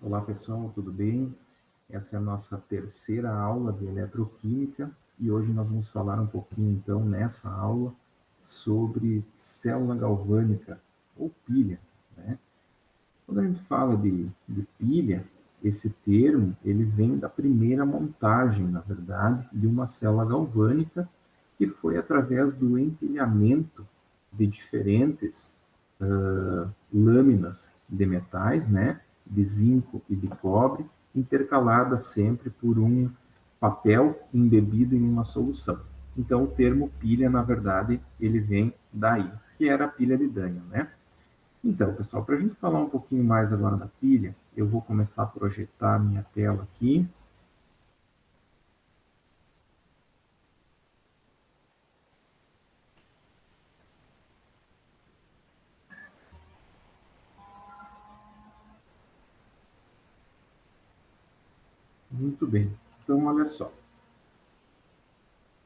Olá pessoal, tudo bem? Essa é a nossa terceira aula de eletroquímica e hoje nós vamos falar um pouquinho então nessa aula sobre célula galvânica ou pilha, né? Quando a gente fala de pilha, esse termo ele vem da primeira montagem, na verdade, de uma célula galvânica que foi através do empilhamento de diferentes lâminas de metais, né, de zinco e de cobre, intercaladas sempre por um papel embebido em uma solução. Então, o termo pilha, na verdade, ele vem daí, que era a pilha de Daniel, né? Então, pessoal, para a gente falar um pouquinho mais agora da pilha, eu vou começar a projetar a minha tela aqui. Muito bem. Então, olha só.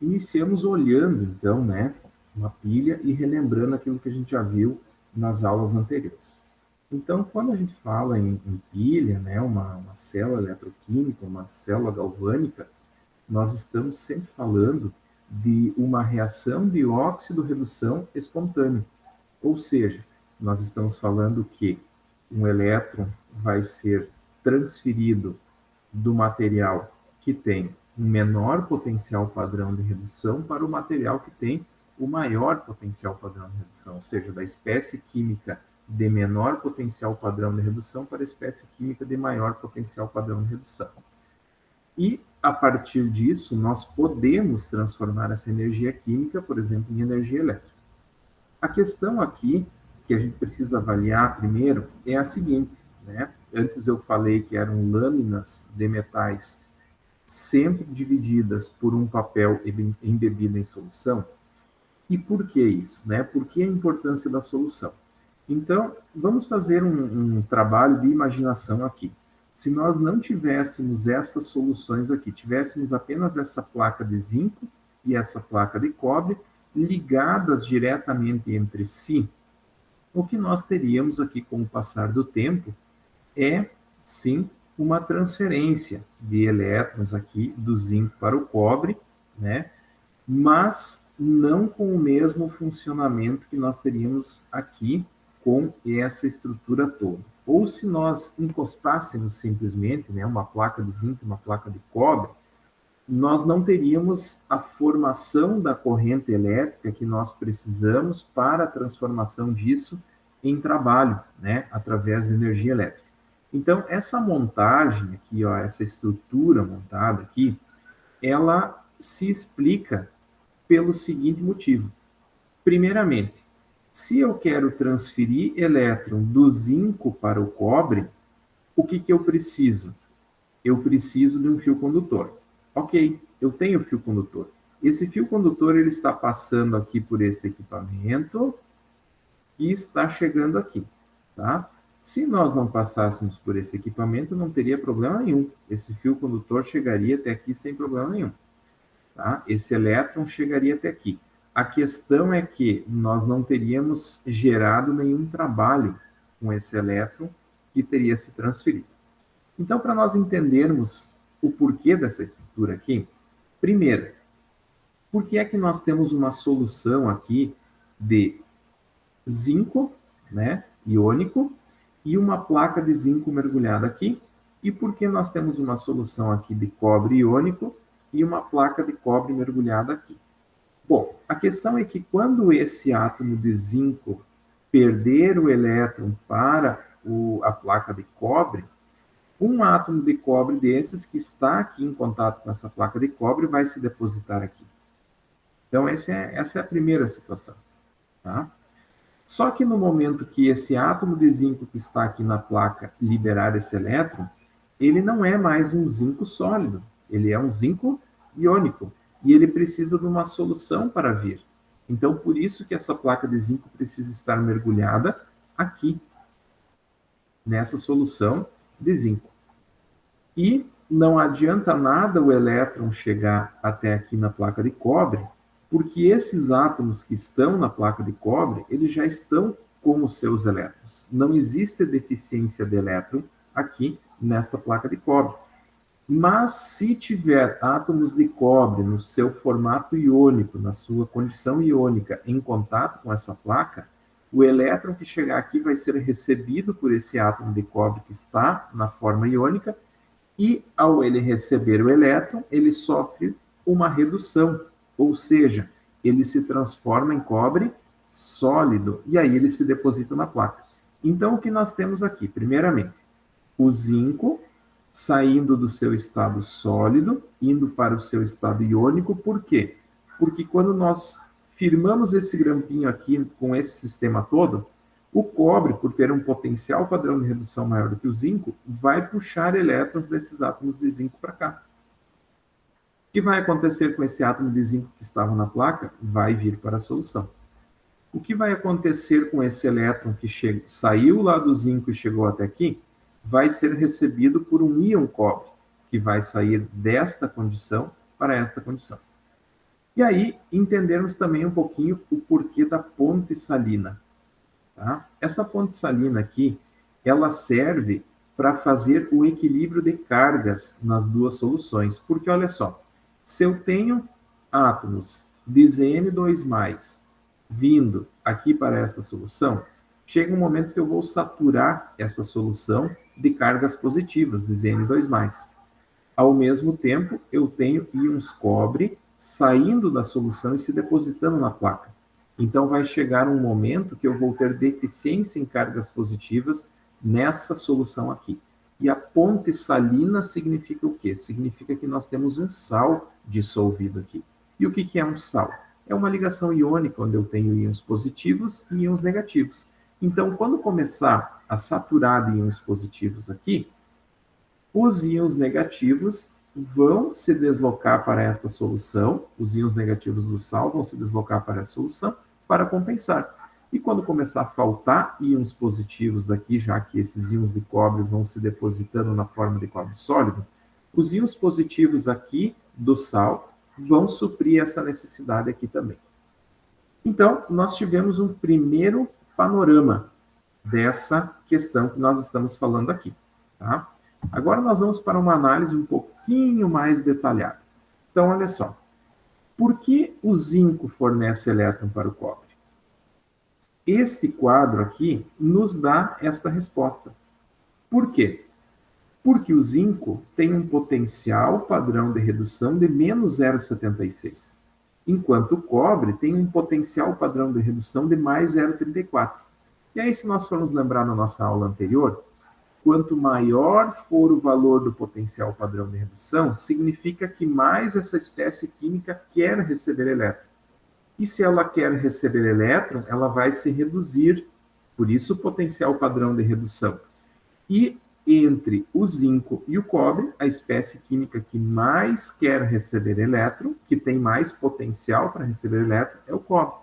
Iniciamos olhando, então, né, uma pilha e relembrando aquilo que a gente já viu nas aulas anteriores. Então, quando a gente fala em pilha, né, uma célula eletroquímica, uma célula galvânica, nós estamos sempre falando de uma reação de óxido-redução espontânea. Ou seja, nós estamos falando que um elétron vai ser transferido do material que tem um menor potencial padrão de redução para o material que tem o maior potencial padrão de redução, ou seja, da espécie química de menor potencial padrão de redução para a espécie química de maior potencial padrão de redução. E, a partir disso, nós podemos transformar essa energia química, por exemplo, em energia elétrica. A questão aqui, que a gente precisa avaliar primeiro, é a seguinte, né? Antes eu falei que eram lâminas de metais sempre divididas por um papel embebido em solução. E por que isso? Né? Por que a importância da solução? Então, vamos fazer um trabalho de imaginação aqui. Se nós não tivéssemos essas soluções aqui, tivéssemos apenas essa placa de zinco e essa placa de cobre ligadas diretamente entre si, o que nós teríamos aqui com o passar do tempo é, sim, uma transferência de elétrons aqui do zinco para o cobre, né? Mas não com o mesmo funcionamento que nós teríamos aqui com essa estrutura toda. Ou se nós encostássemos simplesmente, né, uma placa de zinco e uma placa de cobre, nós não teríamos a formação da corrente elétrica que nós precisamos para a transformação disso em trabalho, né, através de energia elétrica. Então, essa montagem aqui, ó, essa estrutura montada aqui, ela se explica pelo seguinte motivo. Primeiramente, se eu quero transferir elétron do zinco para o cobre, o que eu preciso? Eu preciso de um fio condutor. Ok, eu tenho fio condutor. Esse fio condutor ele está passando aqui por esse equipamento e está chegando aqui, tá? Se nós não passássemos por esse equipamento, não teria problema nenhum. Esse fio condutor chegaria até aqui sem problema nenhum, tá? Esse elétron chegaria até aqui. A questão é que nós não teríamos gerado nenhum trabalho com esse elétron que teria se transferido. Então, para nós entendermos o porquê dessa estrutura aqui, primeiro, por que é que nós temos uma solução aqui de zinco, né, iônico, e uma placa de zinco mergulhada aqui, e por que nós temos uma solução aqui de cobre iônico e uma placa de cobre mergulhada aqui? Bom, a questão é que quando esse átomo de zinco perder o elétron para a placa de cobre, um átomo de cobre desses que está aqui em contato com essa placa de cobre vai se depositar aqui. Então, essa é a primeira situação, tá? Só que no momento que esse átomo de zinco que está aqui na placa liberar esse elétron, ele não é mais um zinco sólido, ele é um zinco iônico, e ele precisa de uma solução para vir. Então, por isso que essa placa de zinco precisa estar mergulhada aqui, nessa solução de zinco. E não adianta nada o elétron chegar até aqui na placa de cobre, porque esses átomos que estão na placa de cobre, eles já estão com os seus elétrons. Não existe deficiência de elétron aqui nesta placa de cobre. Mas se tiver átomos de cobre no seu formato iônico, na sua condição iônica, em contato com essa placa, o elétron que chegar aqui vai ser recebido por esse átomo de cobre que está na forma iônica, e ao ele receber o elétron, ele sofre uma redução, ou seja, ele se transforma em cobre sólido, e aí ele se deposita na placa. Então, o que nós temos aqui? Primeiramente, o zinco saindo do seu estado sólido, indo para o seu estado iônico. Por quê? Porque quando nós firmamos esse grampinho aqui com esse sistema todo, o cobre, por ter um potencial padrão de redução maior do que o zinco, vai puxar elétrons desses átomos de zinco para cá. O que vai acontecer com esse átomo de zinco que estava na placa? Vai vir para a solução. O que vai acontecer com esse elétron que saiu lá do zinco e chegou até aqui? Vai ser recebido por um íon cobre, que vai sair desta condição para esta condição. E aí, entendermos também um pouquinho o porquê da ponte salina. Tá? Essa ponte salina aqui, ela serve para fazer o equilíbrio de cargas nas duas soluções. Porque, olha só, se eu tenho átomos de Zn2+, vindo aqui para esta solução, chega um momento que eu vou saturar essa solução de cargas positivas, de Zn2+. Ao mesmo tempo, eu tenho íons cobre saindo da solução e se depositando na placa. Então, vai chegar um momento que eu vou ter deficiência em cargas positivas nessa solução aqui. E a ponte salina significa o quê? Significa que nós temos um sal dissolvido aqui. E o que é um sal? É uma ligação iônica, onde eu tenho íons positivos e íons negativos. Então, quando começar a saturar de íons positivos aqui, os íons negativos vão se deslocar para esta solução, os íons negativos do sal vão se deslocar para a solução para compensar. E quando começar a faltar íons positivos daqui, já que esses íons de cobre vão se depositando na forma de cobre sólido, os íons positivos aqui do sal vão suprir essa necessidade aqui também. Então, nós tivemos um primeiro panorama dessa questão que nós estamos falando aqui. Tá? Agora nós vamos para uma análise um pouquinho mais detalhada. Então, olha só. Por que o zinco fornece elétron para o cobre? Esse quadro aqui nos dá esta resposta. Por quê? Porque o zinco tem um potencial padrão de redução de menos 0,76, enquanto o cobre tem um potencial padrão de redução de mais 0,34. E aí, se nós formos lembrar na nossa aula anterior, quanto maior for o valor do potencial padrão de redução, significa que mais essa espécie química quer receber elétron. E se ela quer receber elétron, ela vai se reduzir, por isso o potencial padrão de redução. E entre o zinco e o cobre, a espécie química que mais quer receber elétron, que tem mais potencial para receber elétron, é o cobre.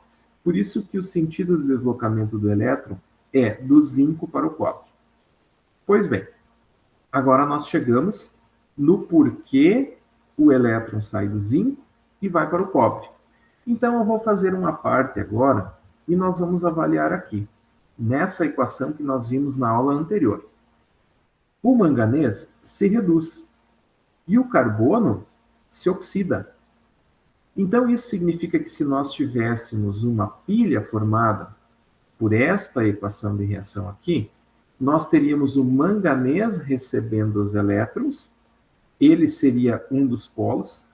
Por isso que o sentido de deslocamento do elétron é do zinco para o cobre. Pois bem, agora nós chegamos no porquê o elétron sai do zinco e vai para o cobre. Então, eu vou fazer uma parte agora e nós vamos avaliar aqui, nessa equação que nós vimos na aula anterior. O manganês se reduz e o carbono se oxida. Então, isso significa que se nós tivéssemos uma pilha formada por esta equação de reação aqui, nós teríamos o manganês recebendo os elétrons, ele seria um dos polos,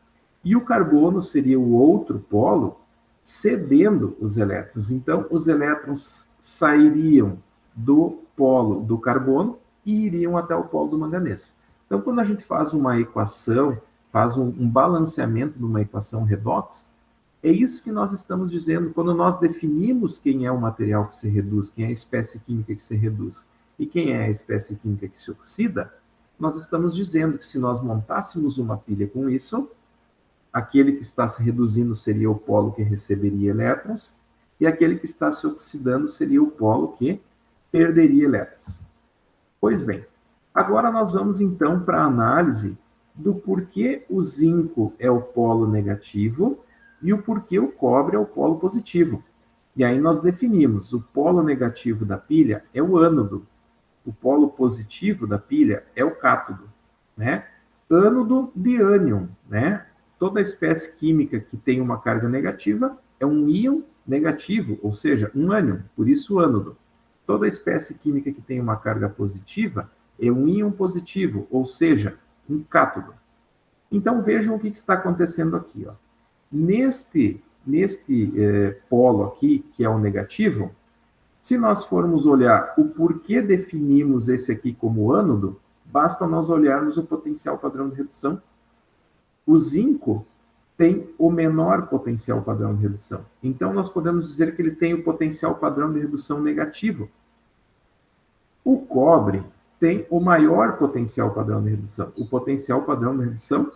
e o carbono seria o outro polo, cedendo os elétrons. Então, os elétrons sairiam do polo do carbono e iriam até o polo do manganês. Então, quando a gente faz uma equação, faz um balanceamento de uma equação redox, é isso que nós estamos dizendo. Quando nós definimos quem é o material que se reduz, quem é a espécie química que se reduz e quem é a espécie química que se oxida, nós estamos dizendo que se nós montássemos uma pilha com isso, aquele que está se reduzindo seria o polo que receberia elétrons, e aquele que está se oxidando seria o polo que perderia elétrons. Pois bem, agora nós vamos então para a análise do porquê o zinco é o polo negativo e o porquê o cobre é o polo positivo. E aí nós definimos, o polo negativo da pilha é o ânodo, o polo positivo da pilha é o cátodo, né? Ânodo de ânion, né? Toda espécie química que tem uma carga negativa é um íon negativo, ou seja, um ânion, por isso ânodo. Toda espécie química que tem uma carga positiva é um íon positivo, ou seja, um cátodo. Então vejam o que está acontecendo aqui. Ó. Neste polo aqui, que é o negativo, se nós formos olhar o porquê definimos esse aqui como ânodo, basta nós olharmos o potencial padrão de redução. O zinco tem o menor potencial padrão de redução. Então, nós podemos dizer que ele tem o potencial padrão de redução negativo. O cobre tem o maior potencial padrão de redução, o potencial padrão de redução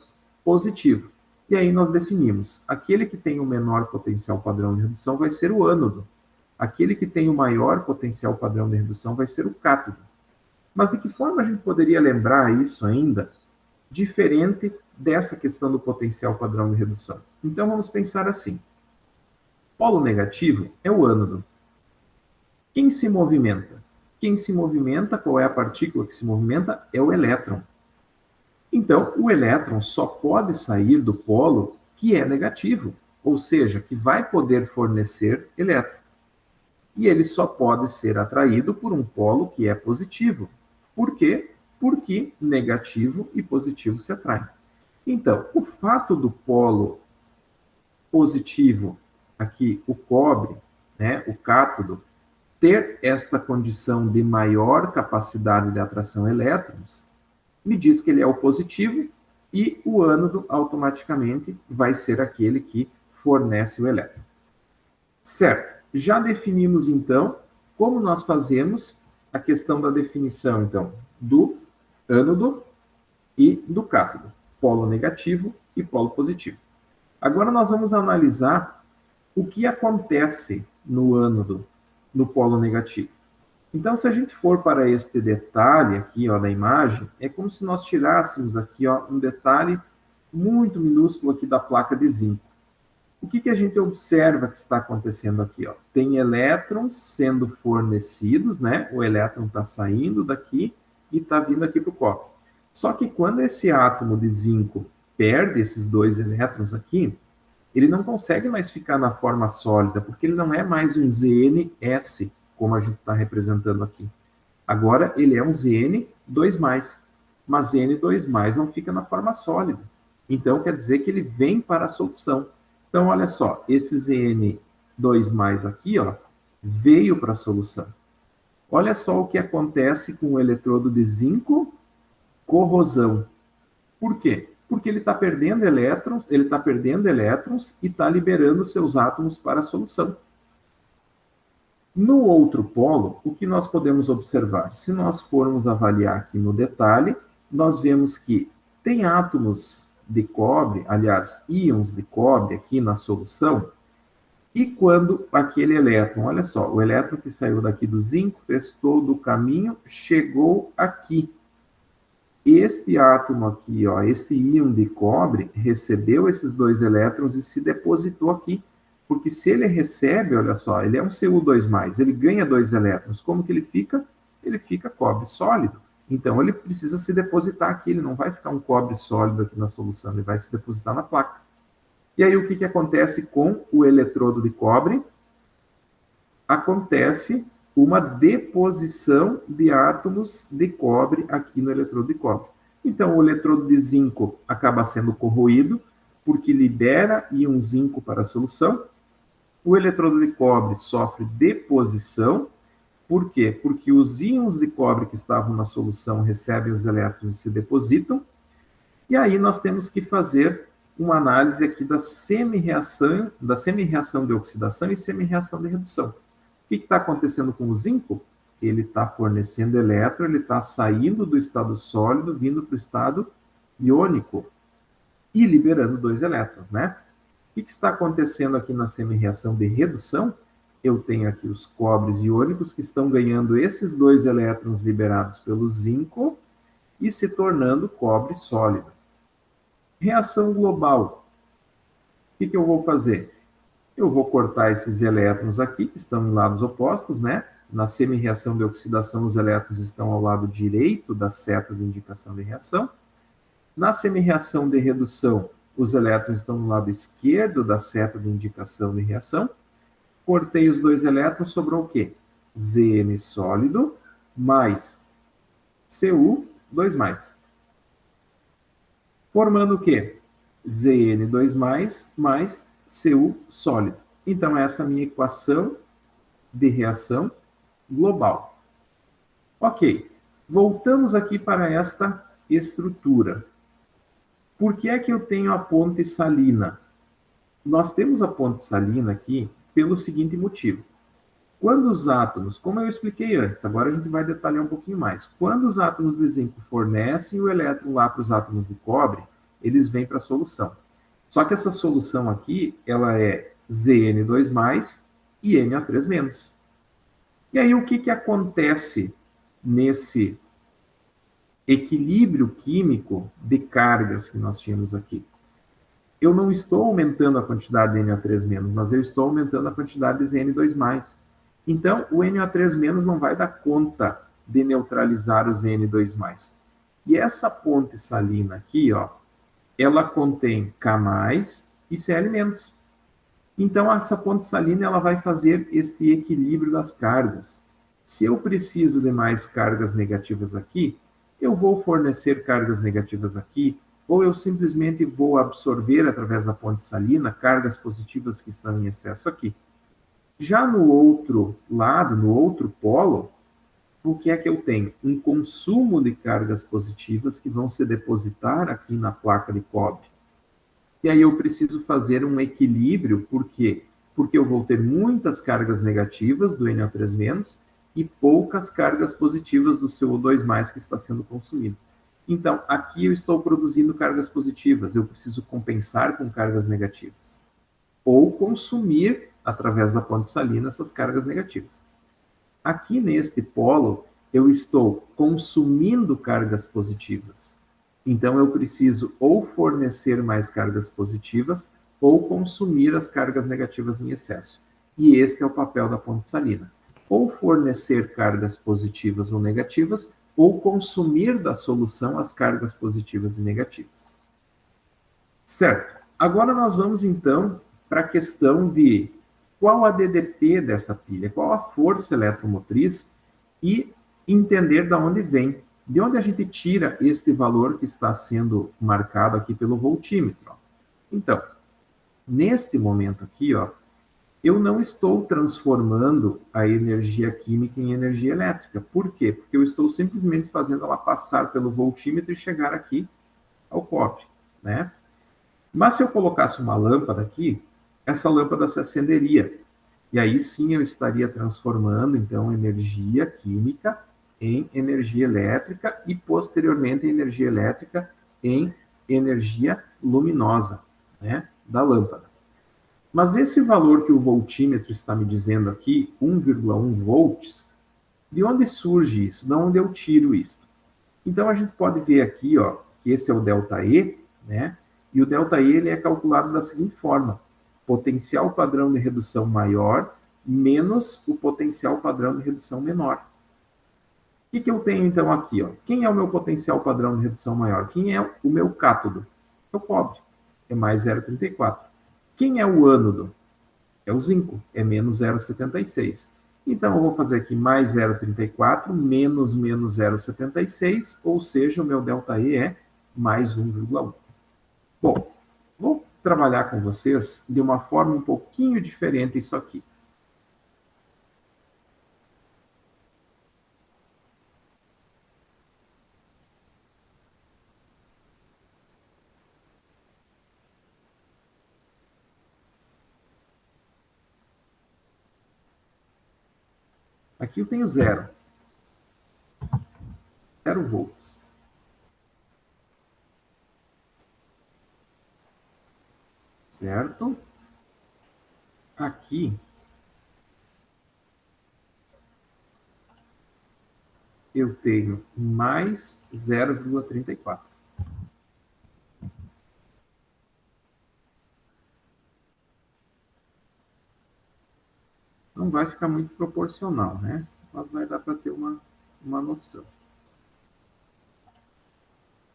positivo. E aí nós definimos, aquele que tem o menor potencial padrão de redução vai ser o ânodo. Aquele que tem o maior potencial padrão de redução vai ser o cátodo. Mas de que forma a gente poderia lembrar isso ainda, diferente dessa questão do potencial padrão de redução? Então vamos pensar assim. Polo negativo é o ânodo. Quem se movimenta? Quem se movimenta, qual é a partícula que se movimenta? É o elétron. Então, o elétron só pode sair do polo que é negativo, ou seja, que vai poder fornecer elétron. E ele só pode ser atraído por um polo que é positivo. Por quê? Porque negativo e positivo se atraem. Então, o fato do polo positivo, aqui o cobre, né, o cátodo, ter esta condição de maior capacidade de atração a elétrons, me diz que ele é o positivo e o ânodo automaticamente vai ser aquele que fornece o elétron. Certo. Já definimos, então, como nós fazemos a questão da definição, então, do ânodo e do cátodo, polo negativo e polo positivo. Agora nós vamos analisar o que acontece no ânodo, no polo negativo. Então, se a gente for para este detalhe aqui, ó, da imagem, é como se nós tirássemos aqui, ó, um detalhe muito minúsculo aqui da placa de zinco. O que a gente observa que está acontecendo aqui? Ó? Tem elétrons sendo fornecidos, né? O elétron está saindo daqui e está vindo aqui para o cobre. Só que quando esse átomo de zinco perde esses dois elétrons aqui, ele não consegue mais ficar na forma sólida, porque ele não é mais um ZnS, como a gente está representando aqui. Agora ele é um Zn2+, mas N2+ não fica na forma sólida. Então quer dizer que ele vem para a solução. Então, olha só, esse Zn2+ aqui, ó, veio para a solução. Olha só o que acontece com o eletrodo de zinco, corrosão. Por quê? Porque ele está perdendo elétrons, e está liberando seus átomos para a solução. No outro polo, o que nós podemos observar? Se nós formos avaliar aqui no detalhe, nós vemos que tem átomos de cobre, aliás, íons de cobre aqui na solução, e quando aquele elétron, olha só, o elétron que saiu daqui do zinco, fez todo o caminho, chegou aqui. Este átomo aqui, ó, este íon de cobre, recebeu esses dois elétrons e se depositou aqui. Porque se ele recebe, olha só, ele é um Cu2+, ele ganha dois elétrons. Como que ele fica? Ele fica cobre sólido. Então, ele precisa se depositar aqui, ele não vai ficar um cobre sólido aqui na solução, ele vai se depositar na placa. E aí, o que acontece com o eletrodo de cobre? Acontece uma deposição de átomos de cobre aqui no eletrodo de cobre. Então, o eletrodo de zinco acaba sendo corroído, porque libera íon zinco para a solução. O eletrodo de cobre sofre deposição. Por quê? Porque os íons de cobre que estavam na solução recebem os elétrons e se depositam. E aí nós temos que fazer uma análise aqui da semi-reação de oxidação e semi-reação de redução. O que está acontecendo com o zinco? Ele está fornecendo elétron, ele está saindo do estado sólido, vindo para o estado iônico e liberando dois elétrons, né? O que está acontecendo aqui na semi-reação de redução? Eu tenho aqui os cobres iônicos que estão ganhando esses dois elétrons liberados pelo zinco e se tornando cobre sólido. Reação global. O que eu vou fazer? Eu vou cortar esses elétrons aqui, que estão em lados opostos, né? Na semi-reação de oxidação, os elétrons estão ao lado direito da seta de indicação de reação. Na semi-reação de redução, os elétrons estão no lado esquerdo da seta de indicação de reação. Cortei os dois elétrons, sobrou o quê? Zn sólido mais Cu, 2 mais. Formando o quê? Zn2 mais Cu sólido. Então, essa é a minha equação de reação global. Ok, voltamos aqui para esta estrutura. Por que é que eu tenho a ponte salina? Nós temos a ponte salina aqui pelo seguinte motivo. Quando os átomos, como eu expliquei antes, agora a gente vai detalhar um pouquinho mais. Quando os átomos de zinco fornecem o elétron lá para os átomos de cobre, eles vêm para a solução. Só que essa solução aqui, ela é Zn2+, e Na3-. E aí, o que, que acontece nesse equilíbrio químico de cargas que nós tínhamos aqui? Eu não estou aumentando a quantidade de Na3-, mas eu estou aumentando a quantidade de Zn2+. Então, o Na3- não vai dar conta de neutralizar o Zn2+. E essa ponte salina aqui, ó, ela contém K+, e Cl-. Então, essa ponte salina ela vai fazer este equilíbrio das cargas. Se eu preciso de mais cargas negativas aqui, eu vou fornecer cargas negativas aqui, ou eu simplesmente vou absorver, através da ponte salina, cargas positivas que estão em excesso aqui. Já no outro lado, no outro polo, o que é que eu tenho? Um consumo de cargas positivas que vão se depositar aqui na placa de cobre. E aí eu preciso fazer um equilíbrio, por quê? Porque eu vou ter muitas cargas negativas do Na3- e poucas cargas positivas do CO2+, que está sendo consumido. Então, aqui eu estou produzindo cargas positivas, eu preciso compensar com cargas negativas. Ou consumir, através da ponte salina, essas cargas negativas. Aqui neste polo, eu estou consumindo cargas positivas. Então, eu preciso ou fornecer mais cargas positivas ou consumir as cargas negativas em excesso. E este é o papel da ponte salina. Ou fornecer cargas positivas ou negativas, ou consumir da solução as cargas positivas e negativas. Certo. Agora nós vamos, então, para a questão de qual a DDP dessa pilha, qual a força eletromotriz e entender de onde vem, de onde a gente tira este valor que está sendo marcado aqui pelo voltímetro. Então, neste momento aqui, ó, eu não estou transformando a energia química em energia elétrica. Por quê? Porque eu estou simplesmente fazendo ela passar pelo voltímetro e chegar aqui ao cobre, né? Mas se eu colocasse uma lâmpada aqui, essa lâmpada se acenderia. E aí sim eu estaria transformando, então, energia química em energia elétrica e, posteriormente, energia elétrica em energia luminosa, né, da lâmpada. Mas esse valor que o voltímetro está me dizendo aqui, 1,1 volts, de onde surge isso? De onde eu tiro isso? Então, a gente pode ver aqui, ó, que esse é o ΔE, né? E o ΔE ele é calculado da seguinte forma: potencial padrão de redução maior menos o potencial padrão de redução menor. O que eu tenho, então, aqui? Ó? Quem é o meu potencial padrão de redução maior? Quem é o meu cátodo? É o cobre, é mais 0,34. Quem é o ânodo? É o zinco, é menos 0,76. Então, eu vou fazer aqui mais 0,34 menos 0,76, ou seja, o meu ΔE é mais 1,1. Bom, vou trabalhar com vocês de uma forma um pouquinho diferente isso aqui. Aqui eu tenho 0 volts. Certo? Aqui eu tenho mais 0,34. Não vai ficar muito proporcional, né? mas vai dar para ter uma noção.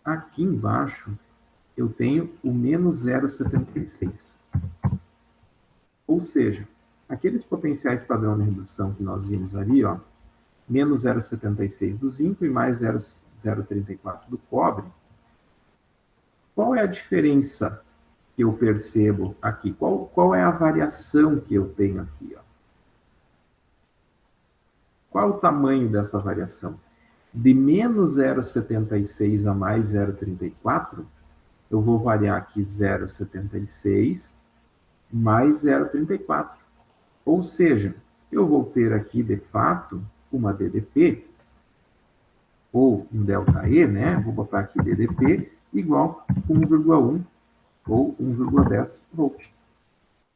Aqui embaixo, eu tenho o menos 0,76. Ou seja, aqueles potenciais padrão de redução que nós vimos ali, ó, menos 0,76 do zinco e mais 0,34 do cobre, qual é a diferença que eu percebo aqui? Qual é a variação que eu tenho aqui? Ó? Qual é o tamanho dessa variação? De menos 0,76 a mais 0,34, eu vou variar aqui 0,76 mais 0,34. Ou seja, eu vou ter aqui, de fato, uma DDP, ou um ΔE, né? Vou botar aqui DDP, igual a 1,1 ou 1,10 volt.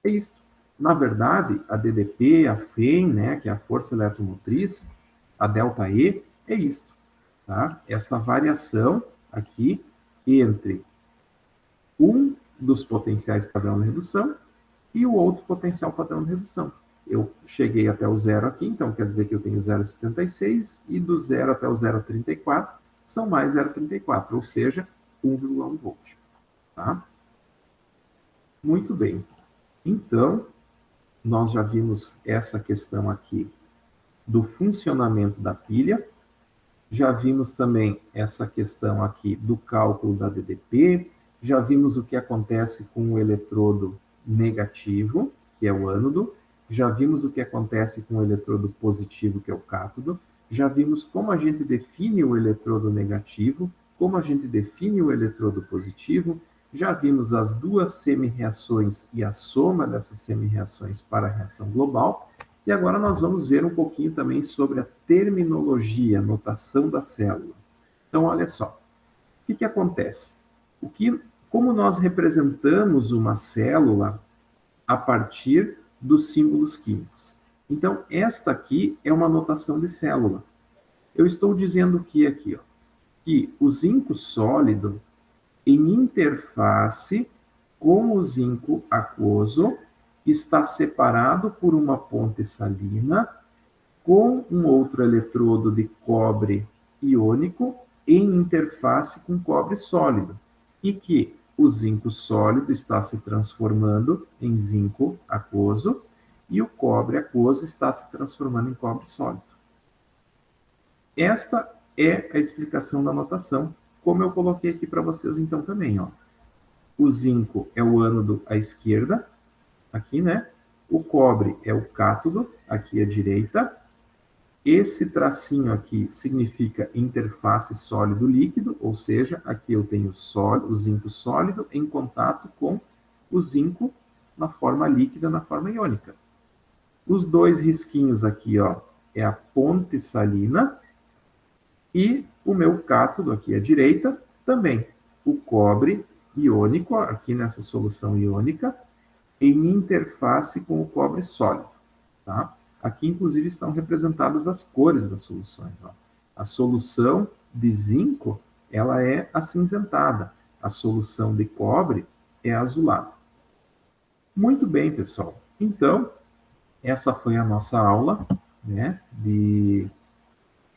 É isso. Na verdade, a DDP, a FEM, né, que é a força eletromotriz, a ΔE, é isto. Tá? Essa variação aqui entre um dos potenciais padrão de redução e o outro potencial padrão de redução. Eu cheguei até o zero aqui, então quer dizer que eu tenho 0,76 e do zero até o 0,34 são mais 0,34, ou seja, 1,1 volt. Tá? Muito bem. Então, nós já vimos essa questão aqui do funcionamento da pilha, já vimos também essa questão aqui do cálculo da DDP, já vimos o que acontece com o eletrodo negativo, que é o ânodo, já vimos o que acontece com o eletrodo positivo, que é o cátodo, já vimos como a gente define o eletrodo negativo, como a gente define o eletrodo positivo, já vimos as duas semi-reações e a soma dessas semi-reações para a reação global, e agora nós vamos ver um pouquinho também sobre a terminologia, a notação da célula. Então, olha só, o que acontece? Como nós representamos uma célula a partir dos símbolos químicos? Então, esta aqui é uma notação de célula. Eu estou dizendo que aqui, ó, que o zinco sólido, em interface com o zinco aquoso, está separado por uma ponte salina com um outro eletrodo de cobre iônico em interface com cobre sólido, e que o zinco sólido está se transformando em zinco aquoso e o cobre aquoso está se transformando em cobre sólido. Esta é a explicação da notação, como eu coloquei aqui para vocês então também, ó. O zinco é o ânodo à esquerda, aqui, né? O cobre é o cátodo, aqui à direita. Esse tracinho aqui significa interface sólido-líquido, ou seja, aqui eu tenho o zinco sólido em contato com o zinco na forma líquida, na forma iônica. Os dois risquinhos aqui, ó, é a ponte salina e o meu cátodo aqui à direita também, o cobre iônico, aqui nessa solução iônica, em interface com o cobre sólido. Tá? Aqui, inclusive, estão representadas as cores das soluções. Ó. A solução de zinco, ela é acinzentada. A solução de cobre é azulada. Muito bem, pessoal. Então, essa foi a nossa aula, né, de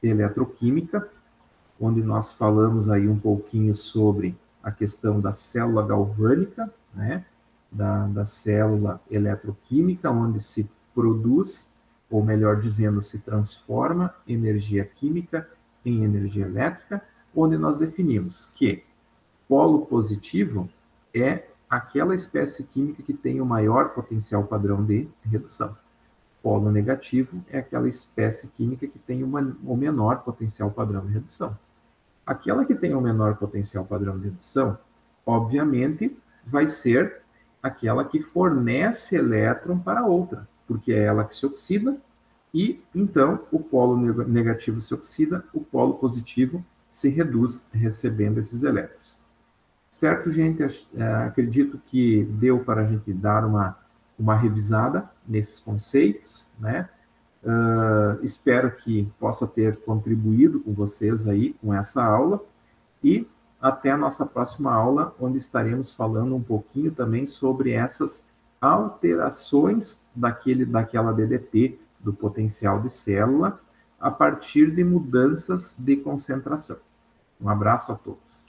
eletroquímica, onde nós falamos aí um pouquinho sobre a questão da célula galvânica, né, da célula eletroquímica, onde se produz, ou melhor dizendo, se transforma energia química em energia elétrica, onde nós definimos que polo positivo é aquela espécie química que tem o maior potencial padrão de redução. Polo negativo é aquela espécie química que tem o menor potencial padrão de redução. Aquela que tem o menor potencial padrão de redução, obviamente, vai ser aquela que fornece elétron para outra, porque é ela que se oxida, e então o polo negativo se oxida, o polo positivo se reduz recebendo esses elétrons. Certo, gente? Acredito que deu para a gente dar uma revisada nesses conceitos, né? Espero que possa ter contribuído com vocês aí com essa aula, e até a nossa próxima aula, onde estaremos falando um pouquinho também sobre essas alterações daquela DDP, do potencial de célula, a partir de mudanças de concentração. Um abraço a todos.